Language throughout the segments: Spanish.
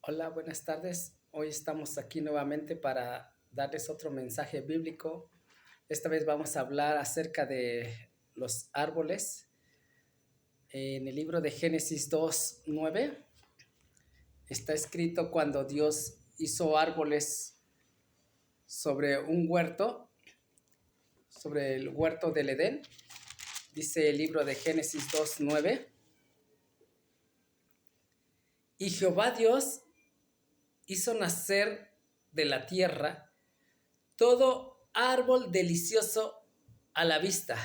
Hola, buenas tardes. Hoy estamos aquí nuevamente para darles otro mensaje bíblico. Esta vez vamos a hablar acerca de los árboles. En el libro de Génesis 2:9 está escrito cuando Dios hizo árboles sobre un huerto, sobre el huerto del Edén. Dice el libro de Génesis 2:9. Y Jehová Dios hizo nacer de la tierra todo árbol delicioso a la vista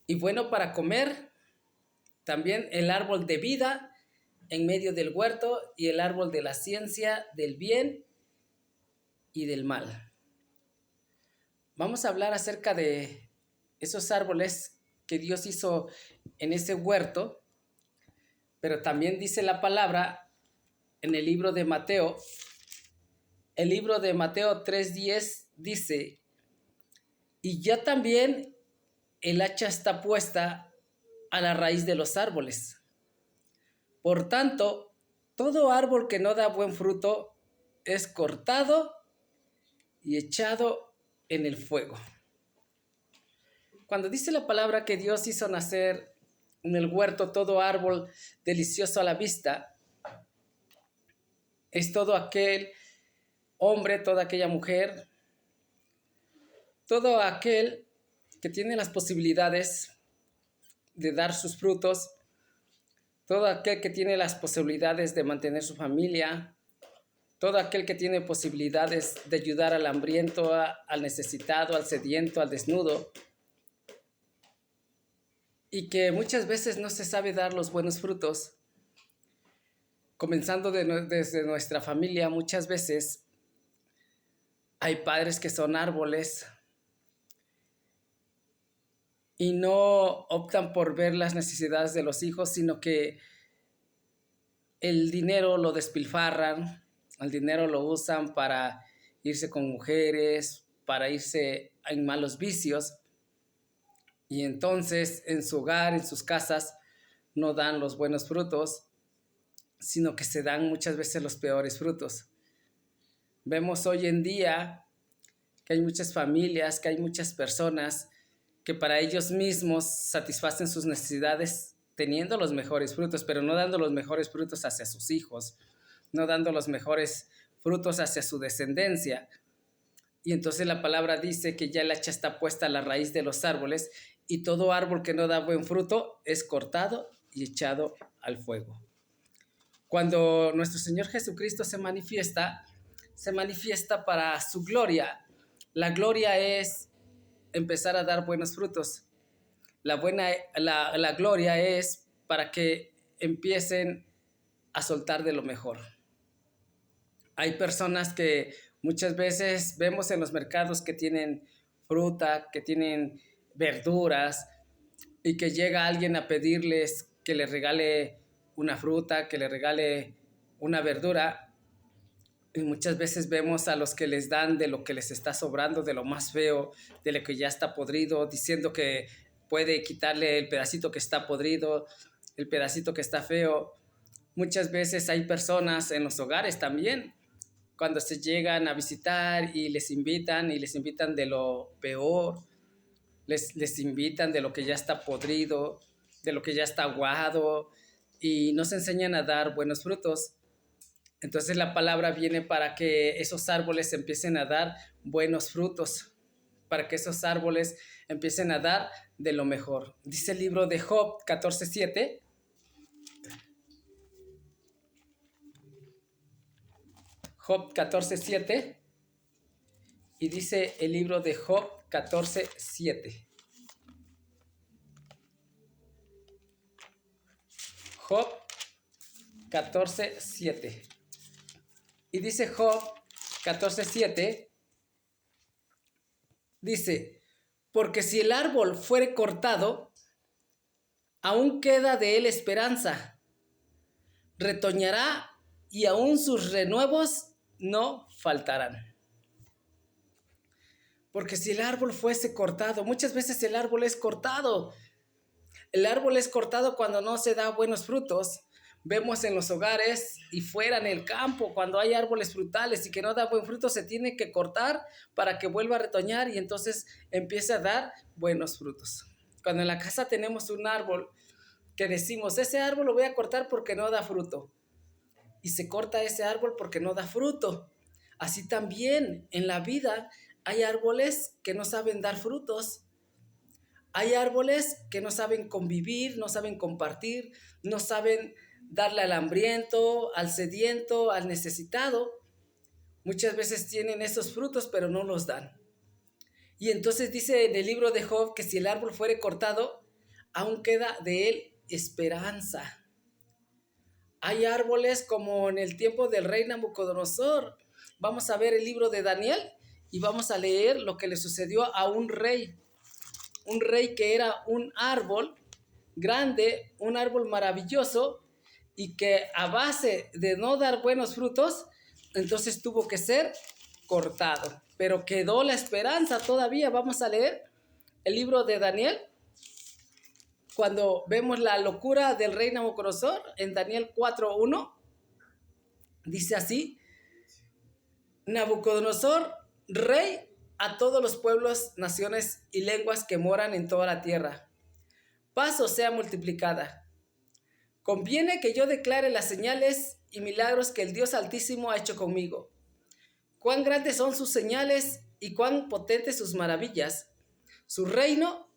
y bueno para comer, también el árbol de vida en medio del huerto y el árbol de la ciencia del bien y del mal. Vamos a hablar acerca de esos árboles que Dios hizo en ese huerto, pero también dice la palabra en el libro de Mateo 3:10 dice: y ya también el hacha está puesta a la raíz de los árboles. Por tanto, todo árbol que no da buen fruto es cortado y echado en el fuego. Cuando dice la palabra que Dios hizo nacer en el huerto todo árbol delicioso a la vista, es todo aquel hombre, toda aquella mujer, todo aquel que tiene las posibilidades de dar sus frutos, todo aquel que tiene las posibilidades de mantener su familia, todo aquel que tiene posibilidades de ayudar al hambriento, al necesitado, al sediento, al desnudo, y que muchas veces no se sabe dar los buenos frutos, comenzando desde nuestra familia. Muchas veces hay padres que son árboles y no optan por ver las necesidades de los hijos, sino que el dinero lo despilfarran, el dinero lo usan para irse con mujeres, para irse en malos vicios, y entonces en su hogar, en sus casas, no dan los buenos frutos, sino que se dan muchas veces los peores frutos. Vemos hoy en día que hay muchas familias, que hay muchas personas que para ellos mismos satisfacen sus necesidades teniendo los mejores frutos, pero no dando los mejores frutos hacia sus hijos, no dando los mejores frutos hacia su descendencia. Y entonces la palabra dice que ya el hacha está puesta a la raíz de los árboles y todo árbol que no da buen fruto es cortado y echado al fuego. Cuando nuestro Señor Jesucristo se manifiesta para su gloria. La gloria es empezar a dar buenos frutos. La gloria es para que empiecen a soltar de lo mejor. Hay personas que muchas veces vemos en los mercados que tienen fruta, que tienen verduras, y que llega alguien a pedirles que le regale una fruta, que le regale una verdura, y muchas veces vemos a los que les dan de lo que les está sobrando, de lo más feo, de lo que ya está podrido, diciendo que puede quitarle el pedacito que está podrido, el pedacito que está feo. Muchas veces hay personas en los hogares también, cuando se llegan a visitar y les invitan de lo peor, les invitan de lo que ya está podrido, de lo que ya está aguado, y nos enseñan a dar buenos frutos. Entonces la palabra viene para que esos árboles empiecen a dar buenos frutos, para que esos árboles empiecen a dar de lo mejor. Dice el libro de Job 14:7. Job 14:7. Y dice el libro de Job 14:7. Job 14:7. Y dice Job 14:7, dice: porque si el árbol fuere cortado, aún queda de él esperanza, retoñará y aún sus renuevos no faltarán. Porque si el árbol fuese cortado, muchas veces el árbol es cortado. El árbol es cortado cuando no se da buenos frutos. vemos en los hogares y fuera en el campo, cuando hay árboles frutales y que no da buen fruto, se tiene que cortar para que vuelva a retoñar y entonces empiece a dar buenos frutos. Cuando en la casa tenemos un árbol que decimos, ese árbol lo voy a cortar porque no da fruto, y se corta ese árbol porque no da fruto. Así también en la vida hay árboles que no saben dar frutos. Hay árboles que no saben convivir, no saben compartir, no saben darle al hambriento, al sediento, al necesitado. Muchas veces tienen esos frutos, pero no los dan. Y entonces dice en el libro de Job que si el árbol fuere cortado, aún queda de él esperanza. Hay árboles como en el tiempo del rey Nabucodonosor. Vamos a ver el libro de Daniel y vamos a leer lo que le sucedió a un rey que era un árbol grande, un árbol maravilloso, y que a base de no dar buenos frutos, entonces tuvo que ser cortado. Pero quedó la esperanza todavía. Vamos a leer el libro de Daniel. Cuando vemos la locura del rey Nabucodonosor, en Daniel 4:1, dice así: Nabucodonosor, rey a todos los pueblos, naciones y lenguas que moran en toda la tierra. Paz os sea multiplicada. Conviene que yo declare las señales y milagros que el Dios Altísimo ha hecho conmigo. Cuán grandes son sus señales y cuán potentes sus maravillas. Su reino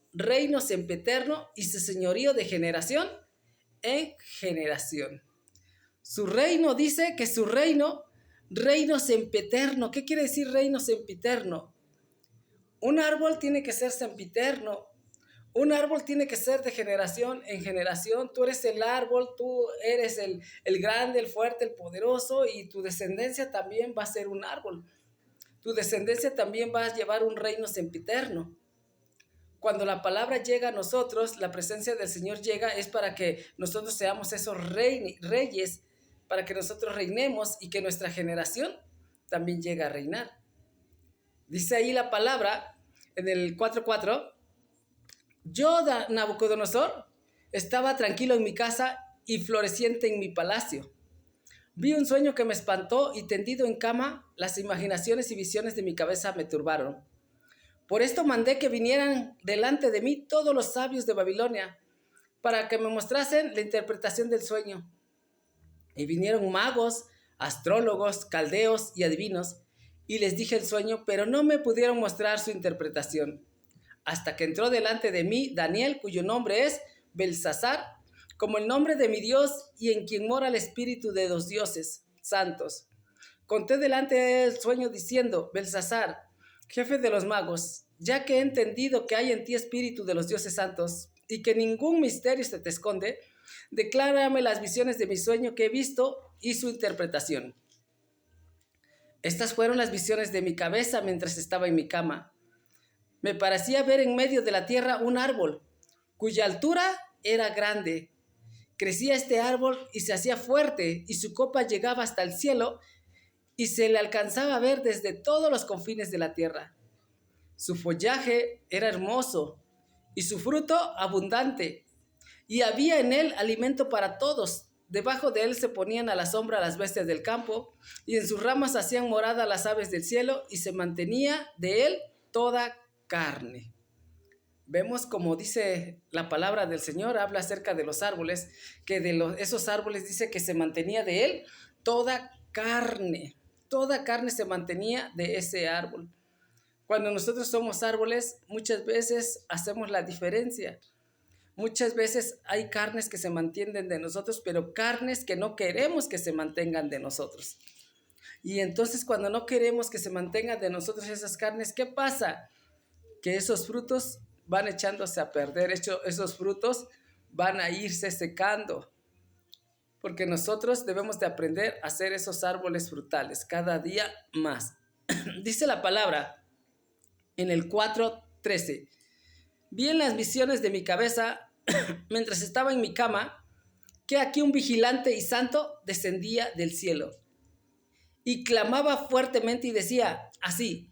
sempiterno y su señorío de generación en generación. Su reino, dice que su reino sempiterno. ¿Qué quiere decir reino sempiterno? Un árbol tiene que ser sempiterno. Un árbol tiene que ser de generación en generación. Tú eres el árbol, tú eres el grande, el fuerte, el poderoso, y tu descendencia también va a ser un árbol. Tu descendencia también va a llevar un reino sempiterno. Cuando la palabra llega a nosotros, la presencia del Señor llega, es para que nosotros seamos esos reyes, para que nosotros reinemos y que nuestra generación también llegue a reinar. Dice ahí la palabra en el 4:4, yo, Nabucodonosor, estaba tranquilo en mi casa y floreciente en mi palacio. Vi un sueño que me espantó y tendido en cama, las imaginaciones y visiones de mi cabeza me turbaron. Por esto mandé que vinieran delante de mí todos los sabios de Babilonia, para que me mostrasen la interpretación del sueño. Y vinieron magos, astrólogos, caldeos y adivinos, y les dije el sueño, pero no me pudieron mostrar su interpretación. Hasta que entró delante de mí Daniel, cuyo nombre es Belsasar, como el nombre de mi Dios y en quien mora el espíritu de los dioses santos. Conté delante de él el sueño diciendo, Belsasar, jefe de los magos, ya que he entendido que hay en ti espíritu de los dioses santos y que ningún misterio se te esconde, declárame las visiones de mi sueño que he visto y su interpretación. Estas fueron las visiones de mi cabeza mientras estaba en mi cama. Me parecía ver en medio de la tierra un árbol, cuya altura era grande. Crecía este árbol y se hacía fuerte, y su copa llegaba hasta el cielo, y se le alcanzaba a ver desde todos los confines de la tierra. Su follaje era hermoso, y su fruto abundante, y había en él alimento para todos. Debajo de él se ponían a la sombra las bestias del campo, y en sus ramas hacían morada las aves del cielo, y se mantenía de él toda carne. Vemos como dice la palabra del Señor, habla acerca de los árboles, que esos árboles dice que se mantenía de él toda carne se mantenía de ese árbol. Cuando nosotros somos árboles, muchas veces hacemos la diferencia. Muchas veces hay carnes que se mantienen de nosotros, pero carnes que no queremos que se mantengan de nosotros. Y entonces cuando no queremos que se mantengan de nosotros esas carnes, ¿qué pasa? Que esos frutos van echándose a perder, esos frutos van a irse secando, porque nosotros debemos de aprender a ser esos árboles frutales cada día más. Dice la palabra en el 4:13, vi en las visiones de mi cabeza, mientras estaba en mi cama, que aquí un vigilante y santo descendía del cielo, y clamaba fuertemente y decía así,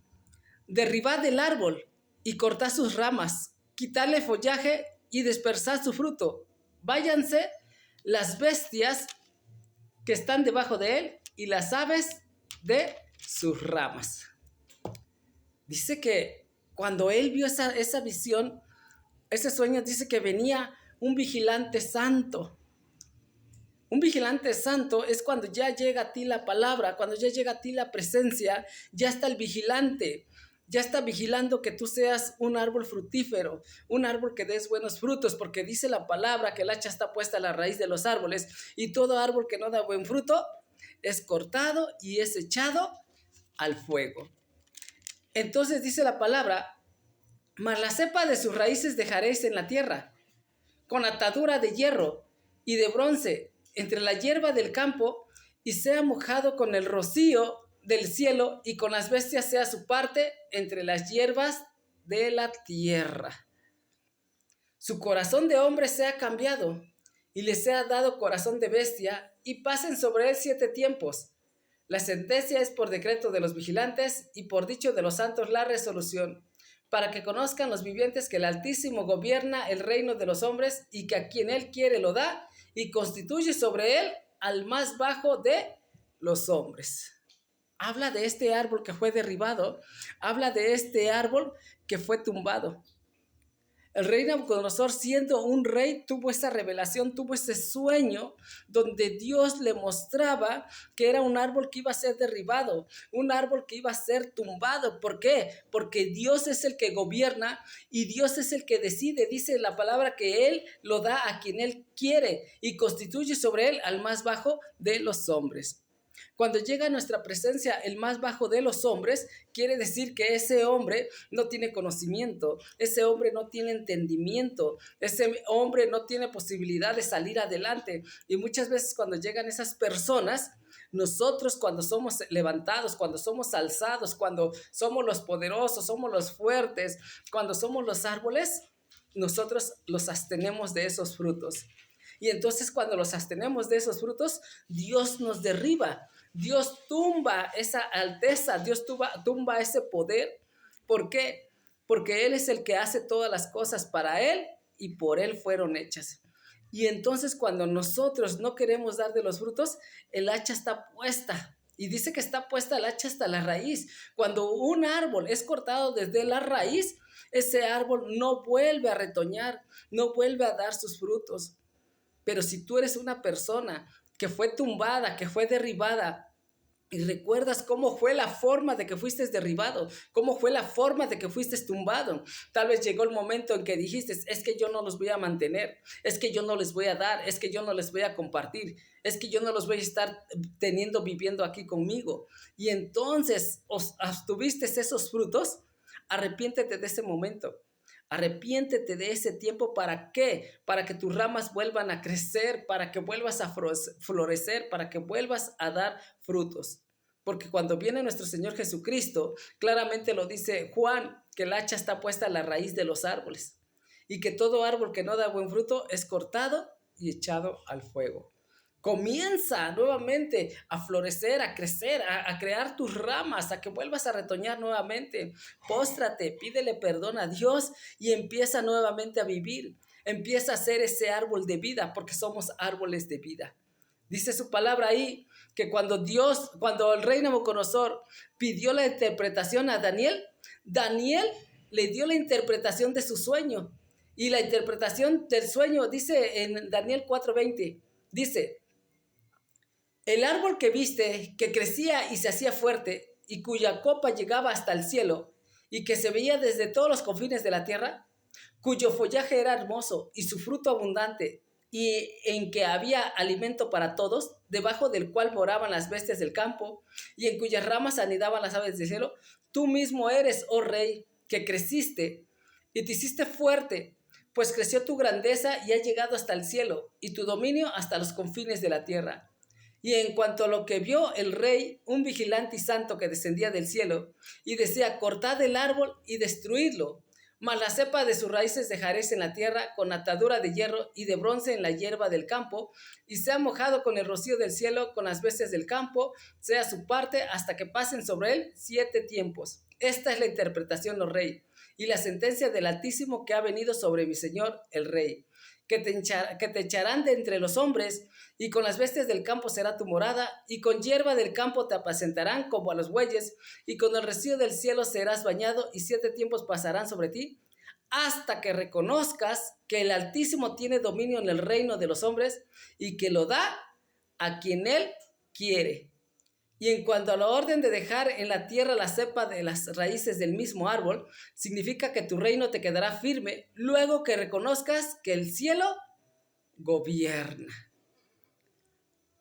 derribad el árbol, y cortad sus ramas, quitarle follaje y dispersad su fruto. Váyanse las bestias que están debajo de él y las aves de sus ramas. Dice que cuando él vio esa visión, ese sueño, dice que venía un vigilante santo. Un vigilante santo es cuando ya llega a ti la palabra, cuando ya llega a ti la presencia, ya está el vigilante, ya está vigilando que tú seas un árbol fructífero, un árbol que des buenos frutos, porque dice la palabra que el hacha está puesta a la raíz de los árboles y todo árbol que no da buen fruto es cortado y es echado al fuego. Entonces dice la palabra, mas la cepa de sus raíces dejaréis en la tierra, con atadura de hierro y de bronce entre la hierba del campo, y sea mojado con el rocío del cielo, y con las bestias sea su parte entre las hierbas de la tierra. Su corazón de hombre sea cambiado, y le sea dado corazón de bestia, y pasen sobre él 7 tiempos. La sentencia es por decreto de los vigilantes, y por dicho de los santos la resolución, para que conozcan los vivientes que el Altísimo gobierna el reino de los hombres, y que a quien él quiere lo da, y constituye sobre él al más bajo de los hombres. Habla de este árbol que fue derribado, habla de este árbol que fue tumbado. El rey Nabucodonosor, siendo un rey, tuvo esa revelación, tuvo ese sueño donde Dios le mostraba que era un árbol que iba a ser derribado, un árbol que iba a ser tumbado. ¿Por qué? Porque Dios es el que gobierna y Dios es el que decide. Dice la palabra que Él lo da a quien Él quiere y constituye sobre Él al más bajo de los hombres. Cuando llega a nuestra presencia el más bajo de los hombres, quiere decir que ese hombre no tiene conocimiento, ese hombre no tiene entendimiento, ese hombre no tiene posibilidad de salir adelante. Y muchas veces cuando llegan esas personas, nosotros cuando somos levantados, cuando somos alzados, cuando somos los poderosos, somos los fuertes, cuando somos los árboles, nosotros los abstenemos de esos frutos. Y entonces cuando los abstenemos de esos frutos, Dios nos derriba, Dios tumba esa alteza, Dios tumba ese poder. ¿Por qué? Porque Él es el que hace todas las cosas para Él y por Él fueron hechas. Y entonces cuando nosotros no queremos dar de los frutos, el hacha está puesta. Y dice que está puesta el hacha hasta la raíz. Cuando un árbol es cortado desde la raíz, ese árbol no vuelve a retoñar, no vuelve a dar sus frutos. Pero si tú eres una persona que fue tumbada, que fue derribada, y recuerdas cómo fue la forma de que fuiste derribado, cómo fue la forma de que fuiste tumbado, tal vez llegó el momento en que dijiste, es que yo no los voy a mantener, es que yo no les voy a dar, es que yo no les voy a compartir, es que yo no los voy a estar viviendo aquí conmigo. Y entonces obtuviste esos frutos, arrepiéntete de ese momento. Arrepiéntete de ese tiempo. ¿Para qué? Para que tus ramas vuelvan a crecer, para que vuelvas a florecer, para que vuelvas a dar frutos. Porque cuando viene nuestro Señor Jesucristo, claramente lo dice Juan, que el hacha está puesta a la raíz de los árboles y que todo árbol que no da buen fruto es cortado y echado al fuego. Comienza nuevamente a florecer, a crecer, a crear tus ramas, a que vuelvas a retoñar nuevamente. Póstrate, pídele perdón a Dios y empieza nuevamente a vivir. Empieza a ser ese árbol de vida, porque somos árboles de vida. Dice su palabra ahí que cuando el rey Nabucodonosor pidió la interpretación a Daniel, Daniel le dio la interpretación de su sueño. Y la interpretación del sueño dice en Daniel 4:20, dice: el árbol que viste, que crecía y se hacía fuerte, y cuya copa llegaba hasta el cielo, y que se veía desde todos los confines de la tierra, cuyo follaje era hermoso y su fruto abundante, y en que había alimento para todos, debajo del cual moraban las bestias del campo, y en cuyas ramas anidaban las aves del cielo, tú mismo eres, oh rey, que creciste y te hiciste fuerte, pues creció tu grandeza y ha llegado hasta el cielo, y tu dominio hasta los confines de la tierra. Y en cuanto a lo que vio el rey, un vigilante y santo que descendía del cielo, y decía: cortad el árbol y destruidlo, mas la cepa de sus raíces dejaréis en la tierra, con atadura de hierro y de bronce en la hierba del campo, y sea mojado con el rocío del cielo, con las bestias del campo, sea su parte, hasta que pasen sobre él 7 tiempos. Esta es la interpretación, oh rey, y la sentencia del Altísimo que ha venido sobre mi señor el rey, que te echarán de entre los hombres, y con las bestias del campo será tu morada, y con hierba del campo te apacentarán como a los bueyes, y con el rocío del cielo serás bañado, y 7 tiempos pasarán sobre ti, hasta que reconozcas que el Altísimo tiene dominio en el reino de los hombres, y que lo da a quien él quiere. Y en cuanto a la orden de dejar en la tierra la cepa de las raíces del mismo árbol, significa que tu reino te quedará firme luego que reconozcas que el cielo gobierna.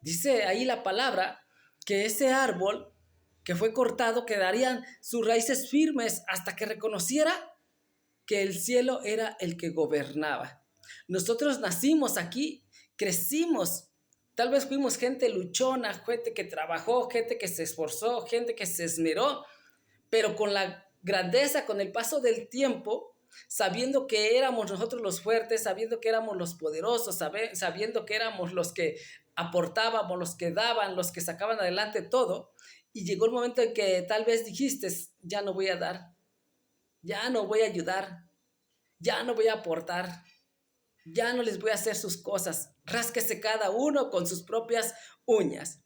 Dice ahí la palabra que ese árbol que fue cortado quedarían sus raíces firmes hasta que reconociera que el cielo era el que gobernaba. Nosotros nacimos aquí, crecimos. Tal vez fuimos gente luchona, gente que trabajó, gente que se esforzó, gente que se esmeró, pero con la grandeza, con el paso del tiempo, sabiendo que éramos nosotros los fuertes, sabiendo que éramos los poderosos, sabiendo que éramos los que aportábamos, los que daban, los que sacaban adelante todo, y llegó el momento en que tal vez dijiste, ya no voy a dar, ya no voy a ayudar, ya no voy a aportar, ya no les voy a hacer sus cosas, rásquese cada uno con sus propias uñas.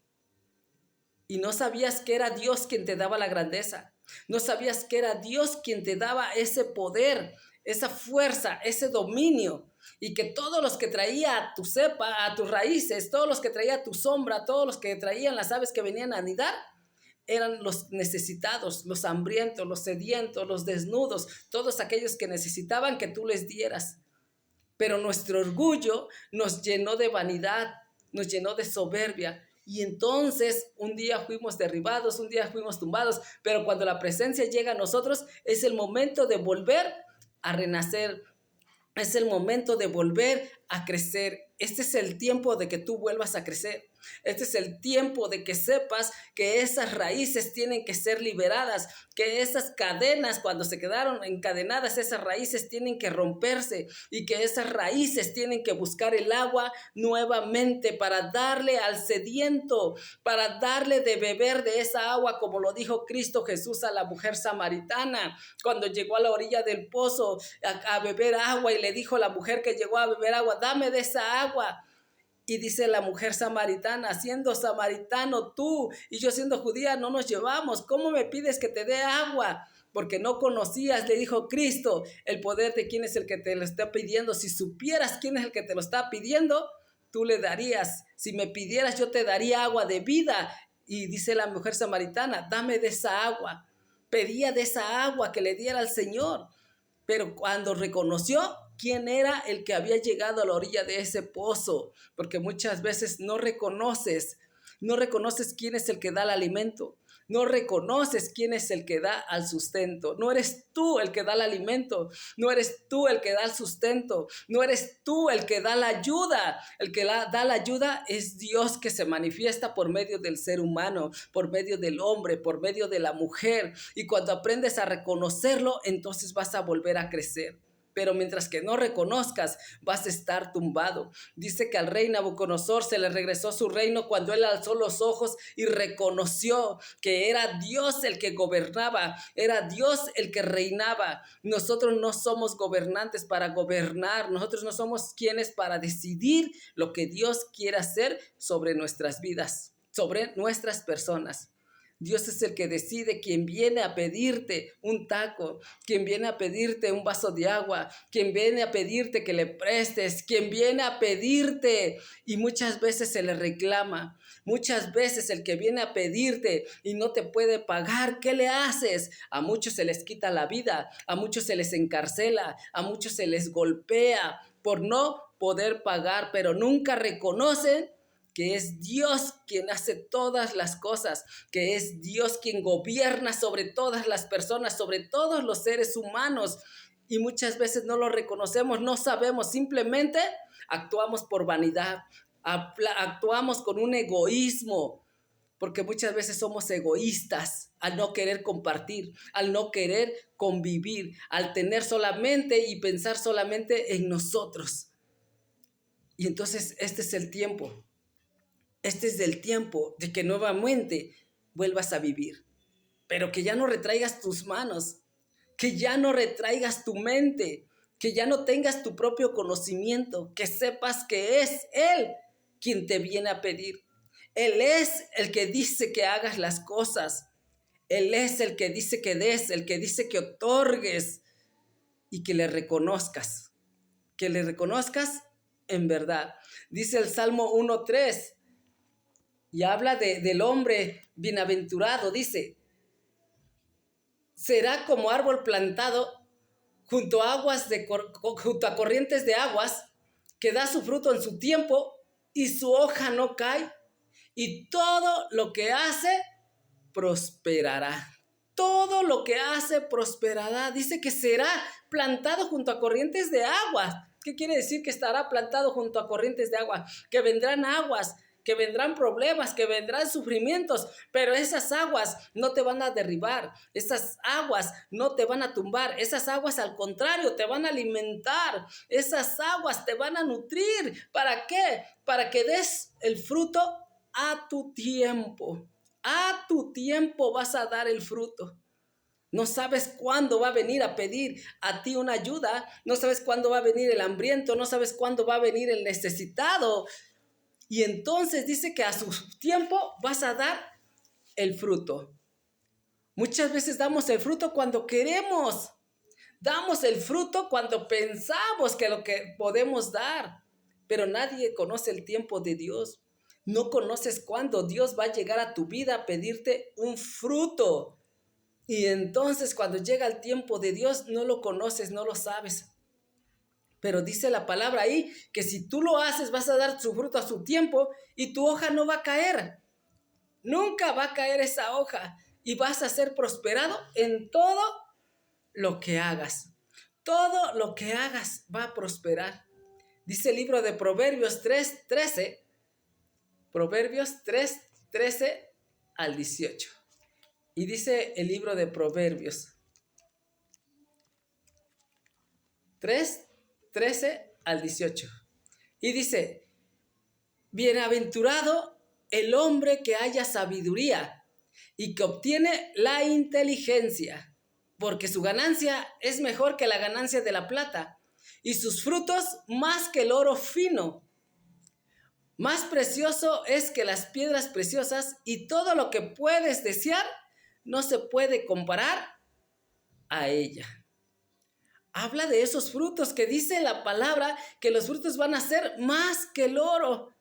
Y no sabías que era Dios quien te daba la grandeza, no sabías que era Dios quien te daba ese poder, esa fuerza, ese dominio, y que todos los que traía a tu cepa, a tus raíces, todos los que traía a tu sombra, todos los que traían las aves que venían a anidar, eran los necesitados, los hambrientos, los sedientos, los desnudos, todos aquellos que necesitaban que tú les dieras. Pero nuestro orgullo nos llenó de vanidad, nos llenó de soberbia. Y entonces un día fuimos derribados, un día fuimos tumbados, pero cuando la presencia llega a nosotros es el momento de volver a renacer, es el momento de volver a crecer. Este es el tiempo de que tú vuelvas a crecer. Este es el tiempo de que sepas que esas raíces tienen que ser liberadas, que esas cadenas, cuando se quedaron encadenadas, esas raíces tienen que romperse y que esas raíces tienen que buscar el agua nuevamente para darle al sediento, para darle de beber de esa agua, como lo dijo Cristo Jesús a la mujer samaritana cuando llegó a la orilla del pozo a beber agua, y le dijo a la mujer que llegó a beber agua, dame de esa agua. Y dice la mujer samaritana, siendo samaritano tú y yo siendo judía, no nos llevamos. ¿Cómo me pides que te dé agua? Porque no conocías, le dijo Cristo, el poder de quién es el que te lo está pidiendo. Si supieras quién es el que te lo está pidiendo, tú le darías. Si me pidieras, yo te daría agua de vida. Y dice la mujer samaritana, dame de esa agua. Pedía de esa agua que le diera al Señor. Pero cuando reconoció quién era el que había llegado a la orilla de ese pozo, porque muchas veces no reconoces quién es el que da el alimento, no reconoces quién es el que da al sustento. No eres tú el que da el alimento, no eres tú el que da el sustento, no eres tú el que da la ayuda. El que da la ayuda es Dios, que se manifiesta por medio del ser humano, por medio del hombre, por medio de la mujer. Y cuando aprendes a reconocerlo, entonces vas a volver a crecer. Pero mientras que no reconozcas, vas a estar tumbado. Dice que al rey Nabucodonosor se le regresó su reino cuando él alzó los ojos y reconoció que era Dios el que gobernaba, era Dios el que reinaba. Nosotros no somos gobernantes para gobernar, nosotros no somos quienes para decidir lo que Dios quiere hacer sobre nuestras vidas, sobre nuestras personas. Dios es el que decide quién viene a pedirte un taco, quién viene a pedirte un vaso de agua, quién viene a pedirte que le prestes, quién viene a pedirte, y muchas veces se le reclama. Muchas veces el que viene a pedirte y no te puede pagar, ¿qué le haces? A muchos se les quita la vida, a muchos se les encarcela, a muchos se les golpea por no poder pagar, pero nunca reconocen que es Dios quien hace todas las cosas, que es Dios quien gobierna sobre todas las personas, sobre todos los seres humanos. Y muchas veces no lo reconocemos, no sabemos, simplemente actuamos por vanidad, actuamos con un egoísmo, porque muchas veces somos egoístas al no querer compartir, al no querer convivir, al tener solamente y pensar solamente en nosotros. Y entonces este es el tiempo. Este es el tiempo de que nuevamente vuelvas a vivir, pero que ya no retraigas tus manos, que ya no retraigas tu mente, que ya no tengas tu propio conocimiento, que sepas que es Él quien te viene a pedir. Él es el que dice que hagas las cosas. Él es el que dice que des, el que dice que otorgues y que le reconozcas en verdad. Dice el Salmo 1:3 y habla del hombre bienaventurado. Dice, será como árbol plantado junto a corrientes de aguas, que da su fruto en su tiempo y su hoja no cae, y todo lo que hace prosperará. Todo lo que hace prosperará. Dice que será plantado junto a corrientes de aguas. ¿Qué quiere decir que estará plantado junto a corrientes de agua? Que vendrán aguas, que vendrán problemas, que vendrán sufrimientos, pero esas aguas no te van a derribar, esas aguas no te van a tumbar, esas aguas al contrario te van a alimentar, esas aguas te van a nutrir. ¿Para qué? Para que des el fruto a tu tiempo. A tu tiempo vas a dar el fruto. No sabes cuándo va a venir a pedir a ti una ayuda, no sabes cuándo va a venir el hambriento, no sabes cuándo va a venir el necesitado. Y entonces dice que a su tiempo vas a dar el fruto. Muchas veces damos el fruto cuando queremos. Damos el fruto cuando pensamos que lo que podemos dar. Pero nadie conoce el tiempo de Dios. No conoces cuándo Dios va a llegar a tu vida a pedirte un fruto. Y entonces cuando llega el tiempo de Dios no lo conoces, no lo sabes. Pero dice la palabra ahí que si tú lo haces vas a dar su fruto a su tiempo y tu hoja no va a caer. Nunca va a caer esa hoja y vas a ser prosperado en todo lo que hagas. Todo lo que hagas va a prosperar. Dice el libro de Proverbios 3:13. Proverbios 3:13 al 18. Y dice el libro de Proverbios 3:13 al 18. Y dice, bienaventurado el hombre que haya sabiduría y que obtiene la inteligencia, porque su ganancia es mejor que la ganancia de la plata y sus frutos más que el oro fino. Más precioso es que las piedras preciosas, y todo lo que puedes desear no se puede comparar a ella. Habla de esos frutos que dice la palabra que los frutos van a ser más que el oro,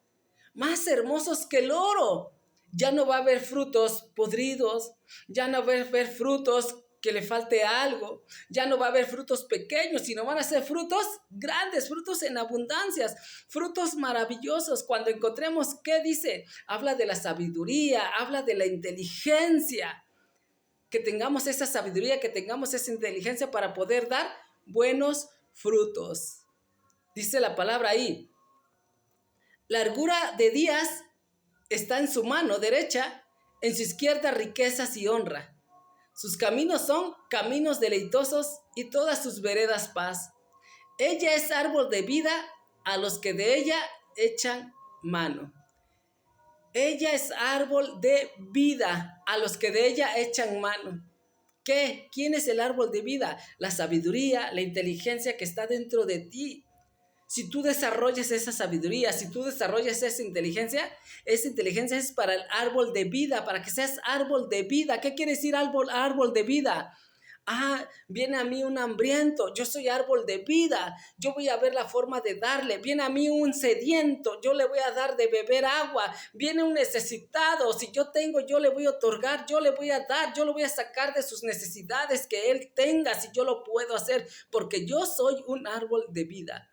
más hermosos que el oro. Ya no va a haber frutos podridos, ya no va a haber frutos que le falte algo, ya no va a haber frutos pequeños, sino van a ser frutos grandes, frutos en abundancias, frutos maravillosos. Cuando encontremos, ¿qué dice? Habla de la sabiduría, habla de la inteligencia, que tengamos esa sabiduría, que tengamos esa inteligencia para poder dar buenos frutos. Dice la palabra ahí, largura de días está en su mano derecha, en su izquierda riquezas y honra. Sus caminos son caminos deleitosos y todas sus veredas paz. Ella es árbol de vida a los que de ella echan mano. Ella es árbol de vida a los que de ella echan mano. ¿Qué? ¿Quién es el árbol de vida? La sabiduría, la inteligencia que está dentro de ti. Si tú desarrollas esa sabiduría, si tú desarrollas esa inteligencia es para el árbol de vida, para que seas árbol de vida. ¿Qué quiere decir árbol de vida? Viene a mí un hambriento, yo soy árbol de vida, yo voy a ver la forma de darle. Viene a mí un sediento, yo le voy a dar de beber agua. Viene un necesitado, si yo tengo, yo le voy a otorgar, yo le voy a dar, yo lo voy a sacar de sus necesidades que él tenga, si yo lo puedo hacer, porque yo soy un árbol de vida.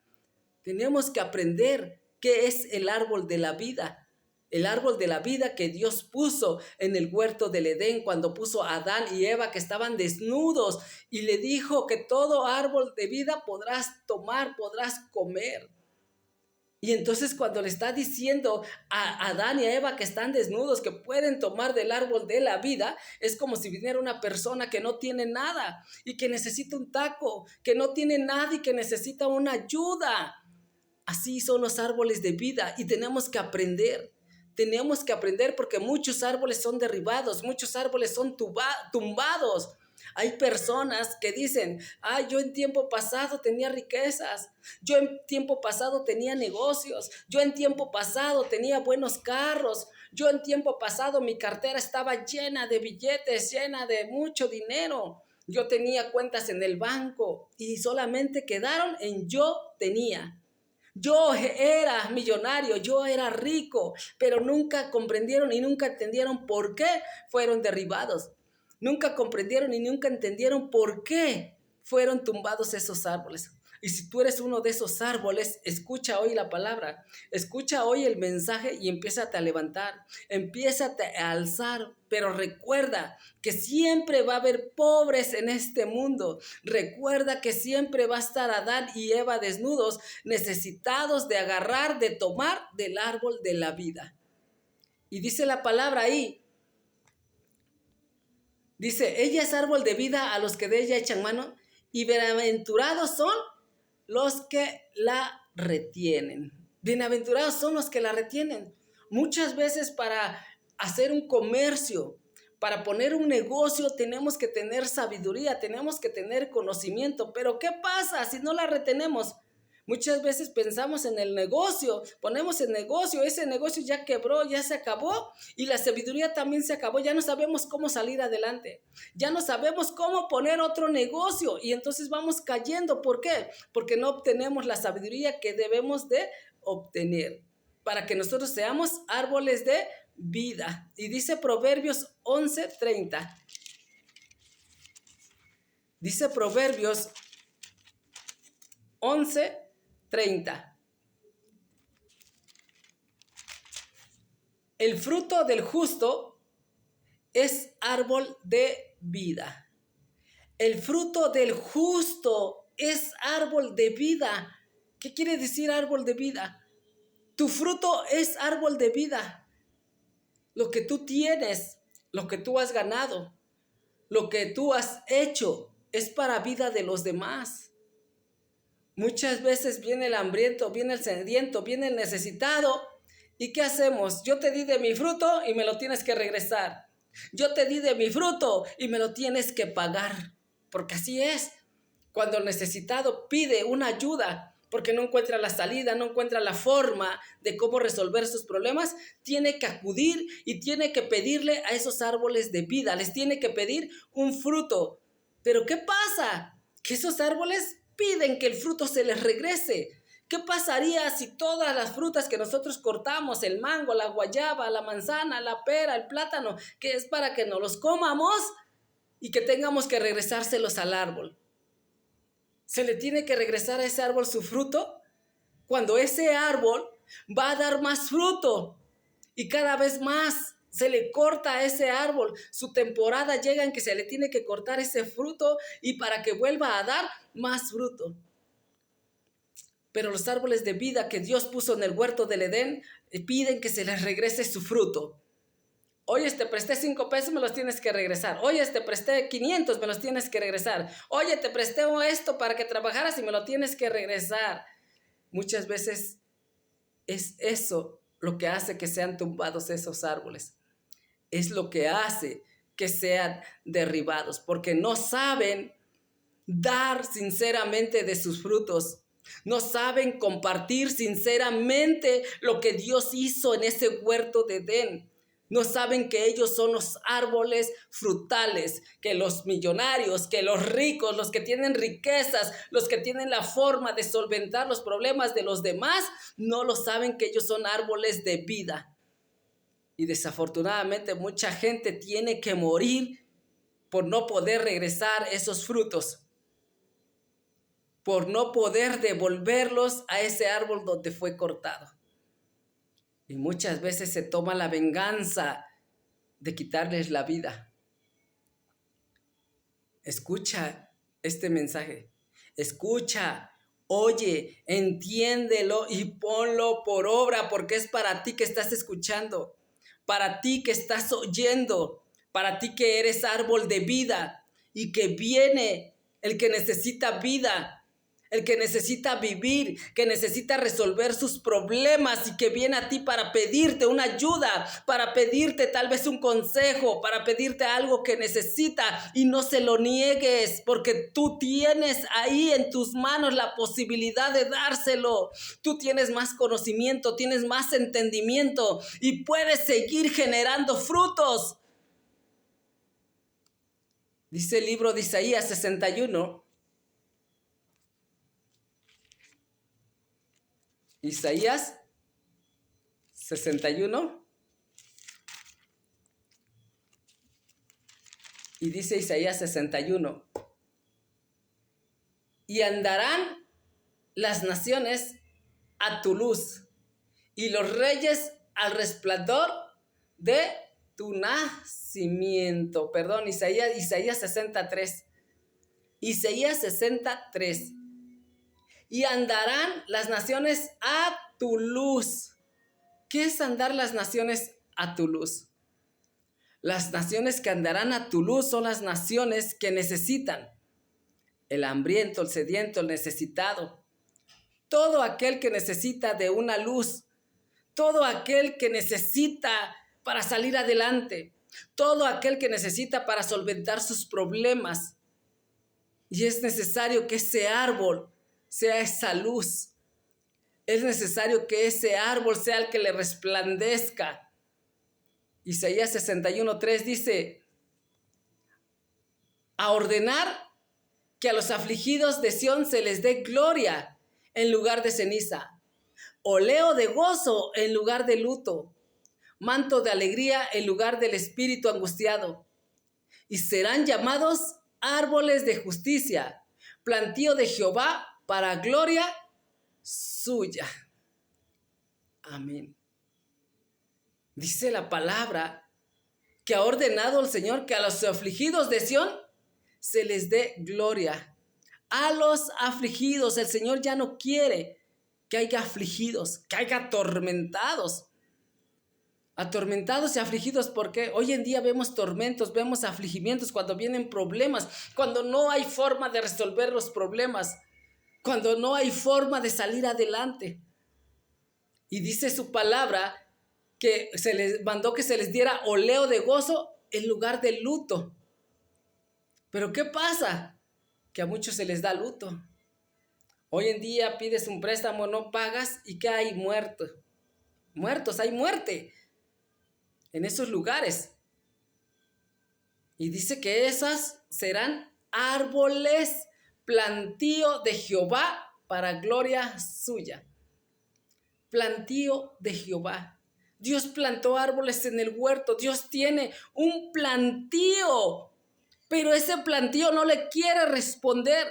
Tenemos que aprender qué es el árbol de la vida. El árbol de la vida que Dios puso en el huerto del Edén cuando puso a Adán y Eva que estaban desnudos y le dijo que todo árbol de vida podrás tomar, podrás comer. Y entonces cuando le está diciendo a Adán y a Eva que están desnudos, que pueden tomar del árbol de la vida, es como si viniera una persona que no tiene nada y que necesita un taco, que no tiene nada y que necesita una ayuda. Así son los árboles de vida y tenemos que aprender. Tenemos que aprender porque muchos árboles son derribados, muchos árboles son tumbados. Hay personas que dicen, yo en tiempo pasado tenía riquezas, yo en tiempo pasado tenía negocios, yo en tiempo pasado tenía buenos carros, yo en tiempo pasado mi cartera estaba llena de billetes, llena de mucho dinero. Yo tenía cuentas en el banco y solamente quedaron en yo tenía. Yo era millonario, yo era rico, pero nunca comprendieron y nunca entendieron por qué fueron derribados. Nunca comprendieron y nunca entendieron por qué fueron tumbados esos árboles. Y si tú eres uno de esos árboles, escucha hoy la palabra, escucha hoy el mensaje y empiézate a levantar, empiézate a alzar, pero recuerda que siempre va a haber pobres en este mundo. Recuerda que siempre va a estar Adán y Eva desnudos, necesitados de agarrar, de tomar del árbol de la vida. Y dice la palabra ahí, dice, ella es árbol de vida a los que de ella echan mano, y bienaventurados son los que la retienen. Bienaventurados son los que la retienen. Muchas veces para hacer un comercio, para poner un negocio, tenemos que tener sabiduría, tenemos que tener conocimiento. Pero ¿qué pasa si no la retenemos? Muchas veces pensamos en el negocio, ponemos el negocio, ese negocio ya quebró, ya se acabó y la sabiduría también se acabó, ya no sabemos cómo salir adelante, ya no sabemos cómo poner otro negocio y entonces vamos cayendo. ¿Por qué? Porque no obtenemos la sabiduría que debemos de obtener para que nosotros seamos árboles de vida. Y dice Proverbios 11:30. Dice Proverbios 11:30. El fruto del justo es árbol de vida. El fruto del justo es árbol de vida. ¿Qué quiere decir árbol de vida? Tu fruto es árbol de vida. Lo que tú tienes, lo que tú has ganado, lo que tú has hecho es para vida de los demás. Muchas veces viene el hambriento, viene el sediento, viene el necesitado. ¿Y qué hacemos? Yo te di de mi fruto y me lo tienes que regresar. Yo te di de mi fruto y me lo tienes que pagar. Porque así es. Cuando el necesitado pide una ayuda porque no encuentra la salida, no encuentra la forma de cómo resolver sus problemas, tiene que acudir y tiene que pedirle a esos árboles de vida. Les tiene que pedir un fruto. Pero ¿qué pasa? Que esos árboles piden que el fruto se les regrese. ¿Qué pasaría si todas las frutas que nosotros cortamos, el mango, la guayaba, la manzana, la pera, el plátano, que es para que nos los comamos y que tengamos que regresárselos al árbol? ¿Se le tiene que regresar a ese árbol su fruto? Cuando ese árbol va a dar más fruto y cada vez más se le corta a ese árbol, su temporada llega en que se le tiene que cortar ese fruto y para que vuelva a dar más fruto. Pero los árboles de vida que Dios puso en el huerto del Edén piden que se les regrese su fruto. Oye, te presté 5 pesos, me los tienes que regresar. Oye, te presté 500, me los tienes que regresar. Oye, te presté esto para que trabajaras y me lo tienes que regresar. Muchas veces es eso lo que hace que sean tumbados esos árboles. Es lo que hace que sean derribados, porque no saben dar sinceramente de sus frutos. No saben compartir sinceramente lo que Dios hizo en ese huerto de Edén. No saben que ellos son los árboles frutales, que los millonarios, que los ricos, los que tienen riquezas, los que tienen la forma de solventar los problemas de los demás, no lo saben que ellos son árboles de vida. Y desafortunadamente mucha gente tiene que morir por no poder regresar esos frutos, por no poder devolverlos a ese árbol donde fue cortado. Y muchas veces se toma la venganza de quitarles la vida. Escucha este mensaje. Escucha, oye, entiéndelo y ponlo por obra, porque es para ti que estás escuchando, para ti que estás oyendo, para ti que eres árbol de vida y que viene el que necesita vida. el que necesita vivir, que necesita resolver sus problemas y que viene a ti para pedirte una ayuda, para pedirte tal vez un consejo, para pedirte algo que necesita y no se lo niegues, porque tú tienes ahí en tus manos la posibilidad de dárselo. Tú tienes más conocimiento, tienes más entendimiento y puedes seguir generando frutos. Dice el libro de Isaías 61. Isaías 61. Y dice Isaías 61. Y andarán las naciones a tu luz, y los reyes al resplandor de tu nacimiento. Perdón, Isaías 63. Isaías 63. Y andarán las naciones a tu luz. ¿Qué es andar las naciones a tu luz? Las naciones que andarán a tu luz son las naciones que necesitan. El hambriento, el sediento, el necesitado. Todo aquel que necesita de una luz. Todo aquel que necesita para salir adelante. Todo aquel que necesita para solventar sus problemas. Y es necesario que ese árbol sea esa luz. Es necesario que ese árbol sea el que le resplandezca. Isaías 61:3 dice: a ordenar que a los afligidos de Sión se les dé gloria en lugar de ceniza, oleo de gozo en lugar de luto, manto de alegría en lugar del espíritu angustiado. Y serán llamados árboles de justicia, plantío de Jehová para gloria suya. Amén. Dice la palabra que ha ordenado el Señor que a los afligidos de Sión se les dé gloria. A los afligidos, el Señor ya no quiere que haya afligidos, que haya atormentados. Atormentados y afligidos porque hoy en día vemos tormentos, vemos afligimientos cuando vienen problemas, cuando no hay forma de resolver los problemas, cuando no hay forma de salir adelante. Y dice su palabra que se les mandó que se les diera oleo de gozo en lugar de luto. Pero ¿qué pasa? Que a muchos se les da luto. Hoy en día pides un préstamo, no pagas y ¿qué hay? Muertos, hay muerte en esos lugares. Y dice que esas serán árboles, plantío de Jehová para gloria suya. Plantío de Jehová. Dios plantó árboles en el huerto. Dios tiene un plantío, pero ese plantío no le quiere responder.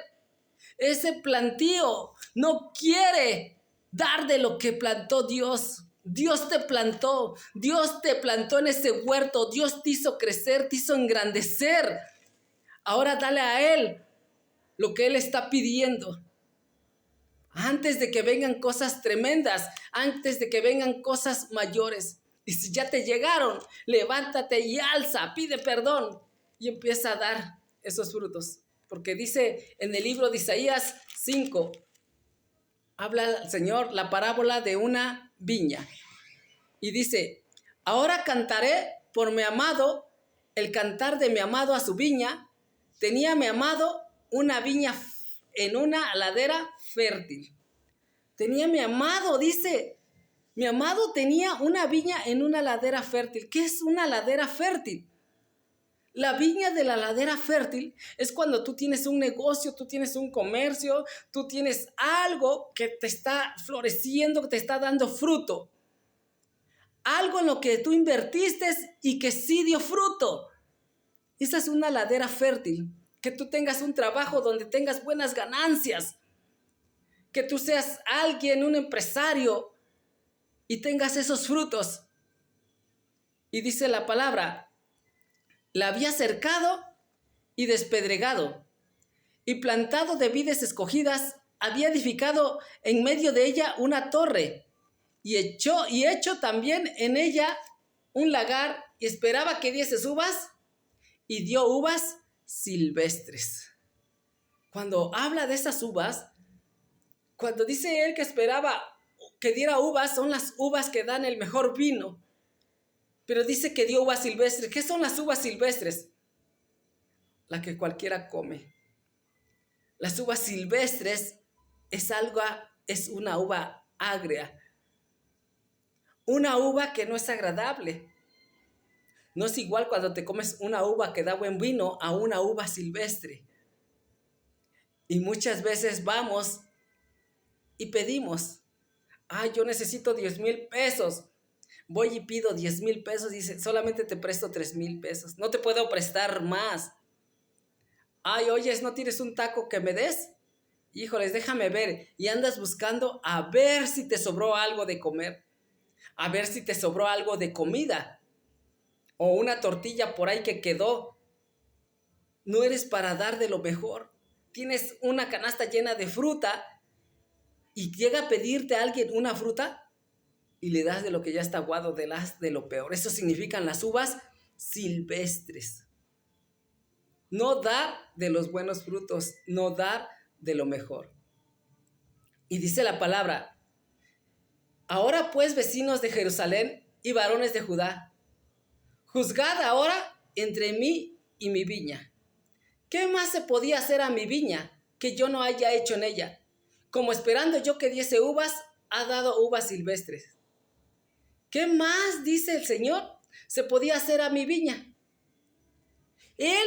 Ese plantío no quiere dar de lo que plantó Dios. Dios te plantó en ese huerto. Dios te hizo crecer, te hizo engrandecer. Ahora dale a Él lo que Él está pidiendo. Antes de que vengan cosas tremendas, antes de que vengan cosas mayores. Y si ya te llegaron, levántate y alza, pide perdón y empieza a dar esos frutos. Porque dice en el libro de Isaías 5, habla el Señor la parábola de una viña. Y dice: ahora cantaré por mi amado, el cantar de mi amado a su viña. Tenía mi amado una viña en una ladera fértil. Tenía mi amado, dice, mi amado tenía una viña en una ladera fértil. ¿Qué es una ladera fértil? La viña de la ladera fértil es cuando tú tienes un negocio, tú tienes un comercio, tú tienes algo que te está floreciendo, que te está dando fruto. Algo en lo que tú invertiste y que sí dio fruto. Esa es una ladera fértil. Que tú tengas un trabajo donde tengas buenas ganancias. Que tú seas alguien, un empresario, y tengas esos frutos. Y dice la palabra: la había cercado y despedregado, y plantado de vides escogidas, había edificado en medio de ella una torre, y hecho también en ella un lagar, y esperaba que diese uvas, y dio uvas silvestres. Cuando habla de esas uvas, Cuando dice él que esperaba que diera uvas, son las uvas que dan el mejor vino. Pero dice que dio uvas silvestres. ¿Qué son las uvas silvestres? La que cualquiera come. Las uvas silvestres es una uva agria. Una uva que no es agradable. No es igual cuando te comes una uva que da buen vino a una uva silvestre. Y muchas veces vamos y pedimos, yo necesito 10,000 pesos. Voy y pido 10,000 pesos. Dice, solamente te presto 3,000 pesos. No te puedo prestar más. Oyes, ¿no tienes un taco que me des? Híjoles, déjame ver. Y andas buscando a ver si te sobró algo de comer. A ver si te sobró algo de comida. O una tortilla por ahí que quedó. No eres para dar de lo mejor. Tienes una canasta llena de fruta y llega a pedirte a alguien una fruta y le das de lo que ya está aguado, de lo peor. Eso significan las uvas silvestres. No dar de los buenos frutos, no dar de lo mejor. Y dice la palabra, ahora pues, vecinos de Jerusalén y varones de Judá, juzgad ahora entre mí y mi viña. ¿Qué más se podía hacer a mi viña que yo no haya hecho en ella? Como esperando yo que diese uvas, ha dado uvas silvestres. ¿Qué más, dice el Señor, se podía hacer a mi viña? Él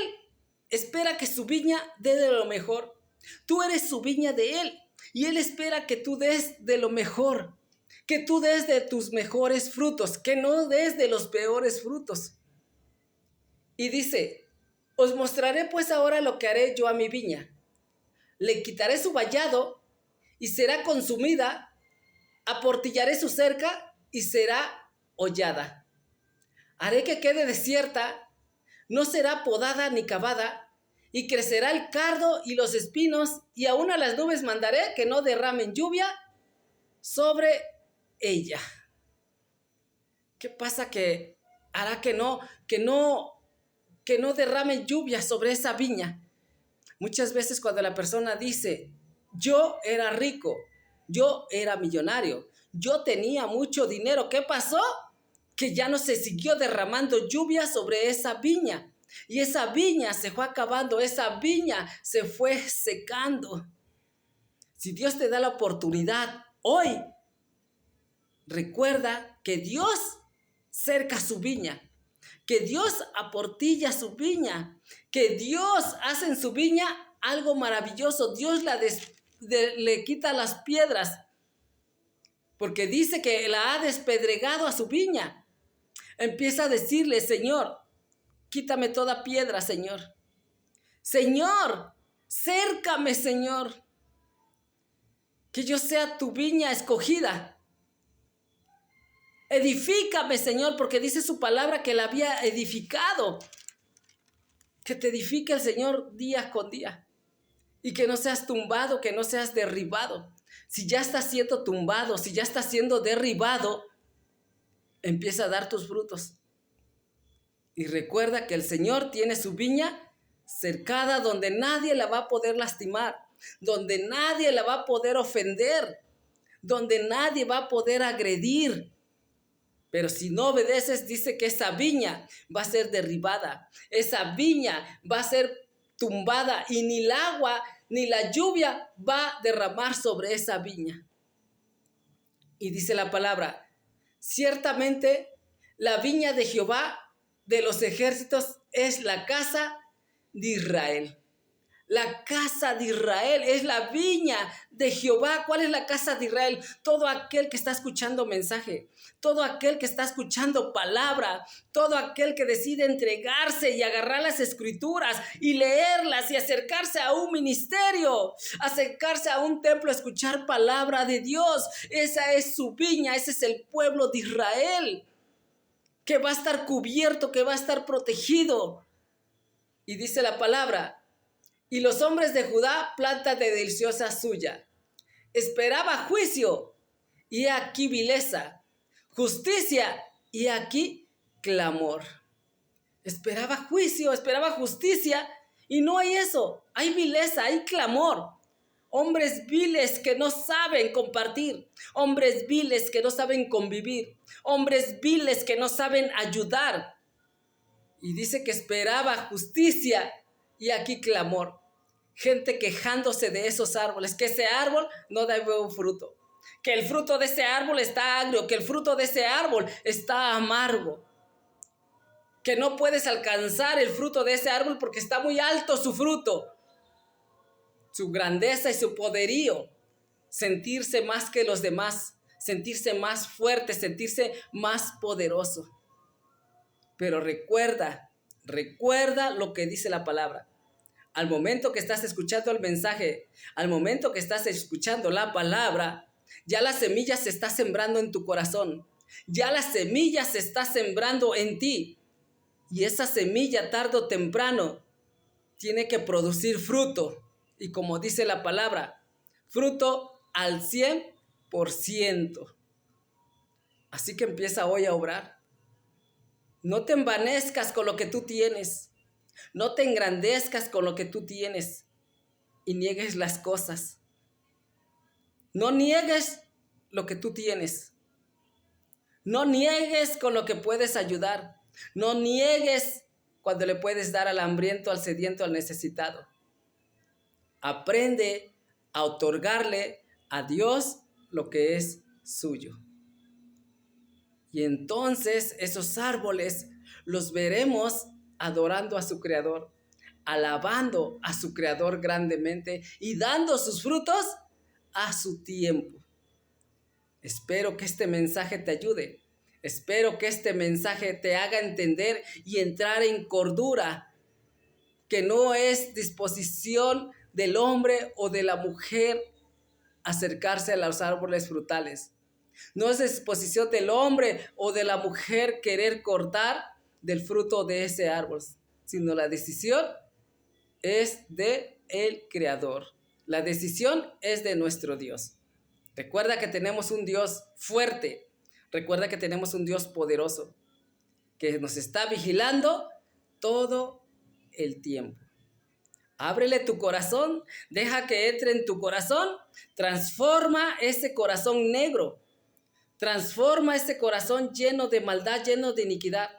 espera que su viña dé de lo mejor. Tú eres su viña de Él y Él espera que tú des de lo mejor, que tú des de tus mejores frutos, que no des de los peores frutos. Y dice, os mostraré pues ahora lo que haré yo a mi viña. Le quitaré su vallado y será consumida, aportillaré su cerca y será hollada. Haré que quede desierta, no será podada ni cavada, y crecerá el cardo y los espinos, y aún a las nubes mandaré que no derramen lluvia sobre ella. ¿Qué pasa? Que hará que no derramen lluvia sobre esa viña. Muchas veces cuando la persona dice, yo era rico, yo era millonario, yo tenía mucho dinero, ¿qué pasó? Que ya no se siguió derramando lluvia sobre esa viña. Y esa viña se fue acabando, esa viña se fue secando. Si Dios te da la oportunidad hoy, recuerda que Dios cerca su viña, que Dios aportilla su viña, que Dios hace en su viña algo maravilloso. Dios le quita las piedras, porque dice que la ha despedregado a su viña. Empieza a decirle, Señor, quítame toda piedra, Señor. Señor, cércame, Señor. Que yo sea tu viña escogida. Edifícame, Señor, porque dice su palabra que la había edificado. Que te edifique el Señor día con día. Y que no seas tumbado, que no seas derribado. Si ya estás siendo tumbado, si ya estás siendo derribado, empieza a dar tus frutos. Y recuerda que el Señor tiene su viña cercada donde nadie la va a poder lastimar, donde nadie la va a poder ofender, donde nadie va a poder agredir. Pero si no obedeces, dice que esa viña va a ser derribada, esa viña va a ser tumbada y ni el agua ni la lluvia va a derramar sobre esa viña. Y dice la palabra, ciertamente la viña de Jehová de los ejércitos es la casa de Israel. La casa de Israel es la viña de Jehová. ¿Cuál es la casa de Israel? Todo aquel que está escuchando mensaje, todo aquel que está escuchando palabra, todo aquel que decide entregarse y agarrar las escrituras y leerlas y acercarse a un ministerio, acercarse a un templo, a escuchar palabra de Dios. Esa es su viña, ese es el pueblo de Israel, que va a estar cubierto, que va a estar protegido. Y dice la palabra, y los hombres de Judá, planta de deliciosa suya. Esperaba juicio, y aquí vileza. Justicia, y aquí clamor. Esperaba juicio, esperaba justicia, y no hay eso. Hay vileza, hay clamor. hombres viles que no saben compartir, hombres viles que no saben convivir, hombres viles que no saben ayudar. Y dice que esperaba justicia y aquí clamor. Gente quejándose de esos árboles, que ese árbol no da buen fruto, que el fruto de ese árbol está agrio, que el fruto de ese árbol está amargo, que no puedes alcanzar el fruto de ese árbol porque está muy alto su fruto, su grandeza y su poderío, sentirse más que los demás, sentirse más fuerte, sentirse más poderoso. Pero recuerda lo que dice la palabra. Al momento que estás escuchando el mensaje, al momento que estás escuchando la palabra, ya la semilla se está sembrando en tu corazón, ya la semilla se está sembrando en ti. Y esa semilla tarde o temprano tiene que producir fruto. Y como dice la palabra, fruto al 100%. Así que empieza hoy a obrar. No te envanezcas con lo que tú tienes. No te engrandezcas con lo que tú tienes y niegues las cosas. No niegues lo que tú tienes. No niegues con lo que puedes ayudar. No niegues cuando le puedes dar al hambriento, al sediento, al necesitado. Aprende a otorgarle a Dios lo que es suyo. Y entonces esos árboles los veremos adorando a su Creador, alabando a su Creador grandemente y dando sus frutos a su tiempo. Espero que este mensaje te ayude. Espero que este mensaje te haga entender y entrar en cordura, que no es disposición del hombre o de la mujer acercarse a los árboles frutales. No es disposición del hombre o de la mujer querer cortar del fruto de ese árbol, sino la decisión es de el Creador. La decisión es de nuestro Dios. Recuerda que tenemos un Dios fuerte. Recuerda que tenemos un Dios poderoso que nos está vigilando todo el tiempo. Ábrele tu corazón, deja que entre en tu corazón, transforma ese corazón negro, transforma ese corazón lleno de maldad, lleno de iniquidad,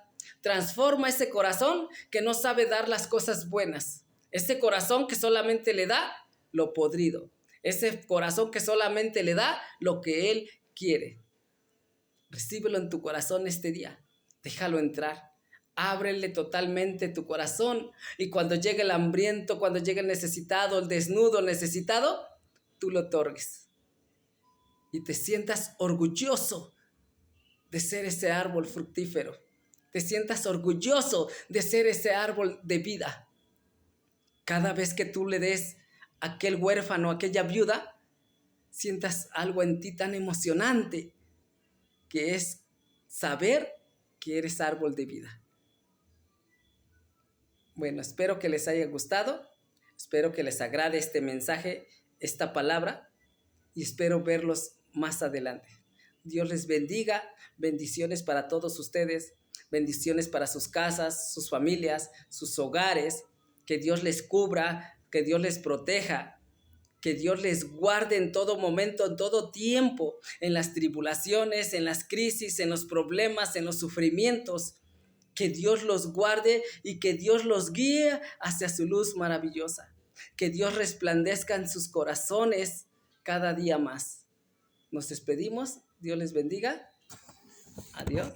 transforma ese corazón que no sabe dar las cosas buenas, ese corazón que solamente le da lo podrido, ese corazón que solamente le da lo que Él quiere. Recíbelo en tu corazón este día, déjalo entrar. Ábrele totalmente tu corazón y cuando llegue el hambriento, cuando llegue el necesitado, el desnudo, el necesitado, tú lo otorgues. Y te sientas orgulloso de ser ese árbol fructífero. Te sientas orgulloso de ser ese árbol de vida. Cada vez que tú le des a aquel huérfano, a aquella viuda, sientas algo en ti tan emocionante que es saber que eres árbol de vida. Bueno, espero que les haya gustado, espero que les agrade este mensaje, esta palabra, y espero verlos más adelante. Dios les bendiga, bendiciones para todos ustedes, bendiciones para sus casas, sus familias, sus hogares, que Dios les cubra, que Dios les proteja, que Dios les guarde en todo momento, en todo tiempo, en las tribulaciones, en las crisis, en los problemas, en los sufrimientos. Que Dios los guarde y que Dios los guíe hacia su luz maravillosa. Que Dios resplandezca en sus corazones cada día más. Nos despedimos. Dios les bendiga. Adiós.